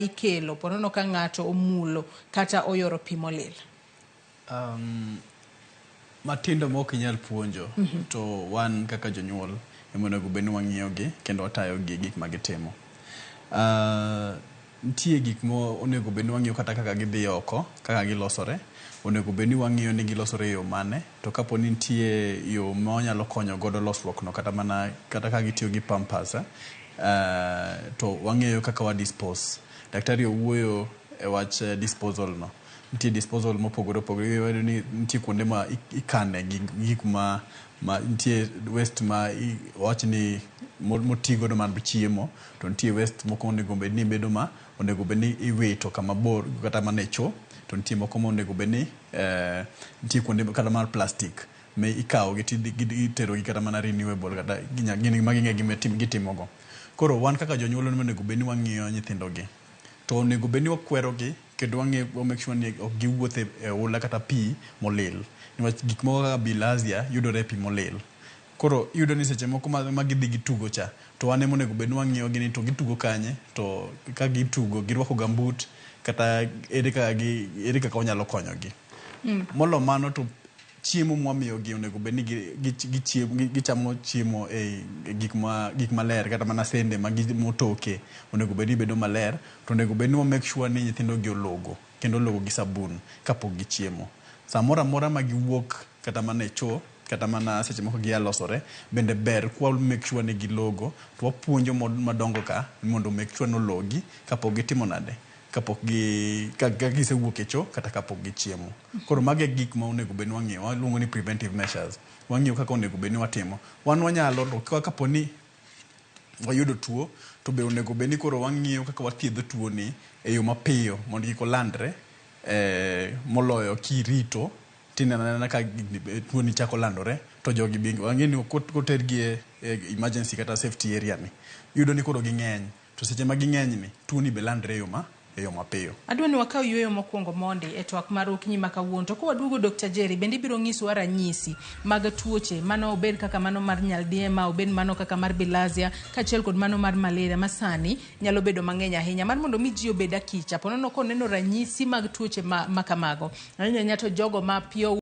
ikelo ponono ka ng'ato omulo kata oyoro pi molil? Matindo mok inyal puonjo to wan kaka jonyuol onego bed ni wang'iyogi kendo watayogi gik ma gitimo. Nitie gik mo onego bed ni wang'iyo kata kaka gidhi oko, kaka gilosore. Onego bed ni wang'iyo ni gilosore e yo mane, to kapo ni nitie yo ma wanyalo konyo godo losruok no kata ka gitiyo gi pampers, to wang'iyo kaka wa dispose. Daktari owuoyo e wach disposal no. Nitie disposal mopogore opogore, nitie kuonde ma ikane gik ma nitie waste ma wach ni motigo do man chiemo, to nitie waste moko onego bed ni onego bed ni iwito kama bor kata mana e cho, to nitie moko onego bed ni nitie kuonde kata mar plastic ma ikawo gitero gi kata mana renewable kata gini ma ging'e gitimogo. Koro wan kaka jonyuol onego bed ni wang'iyo nyithindo gi, to onego bed ni wakwero gi kendo wang'iyo make sure ni ok giwuothe e oula kata pi molil. Niwach gik moko kaka bilharzia yudore e pi molil. Koro iyudo ni seche moko ma gidhi gitugo cha, to wan ema onego bed ni wang'iyo gi ni to gitugo kanye, to ka gitugo girwako gambut kata ere kaka wanyalo konyogi. Molo mano to chiemo mwamiyogi onego bed ni gichamo chiemo e gik maler kata mana sende motoke onego bed ni bedo maler, to onego bed ni make sure ni nyithindo gi ologo kendo ologo gi sabun kapok gichiemo. Samoro amora ma giwuok kata mana e cho kata mana seche moko gia losore, bende ber kwa make sure ni gilogo, to wapuonjo madongo ka mondo make sure nologi kapok gitimo nade, kapok gisewuok e cho kata kapok gichiemo. Koro mage gik ma onego bed ni wang'iyo, waluongo ni preventive measures. Wang'iyo kaka onego bed ni watimo. Wan wanyalo to kapo ni wayudo tuo, to be onego bed ni koro wang'iyo kaka wathiedho tuo ni e yo mapiyo mondo kik olandre, moloyo kirito tinena ka tuo ni chako landore, to jogi wang'e ni kotergi e emergency kata safety area ni, yudo ni koro ging'eny, to seche ma ging'eny ni tuo ni be landre e yo mapiyo. Adwa ni wakaw yweyo mokwongo mondi e twak mar okinyi ma kawuono, to kwaduogo Dr. Jerry bende biro nyisowa ranyisi mag tuoche mano obed kaka mano mar nyaldiema, obed mano kaka mar bilharzia, kaachiel kod mano mar malaria masani nyalo bedo mang'eny ahinya. Mar mondo mi ji obed akicha, ponono koneno ranyisi mag tuoche ma kamago, ahinya to jogo ma piyo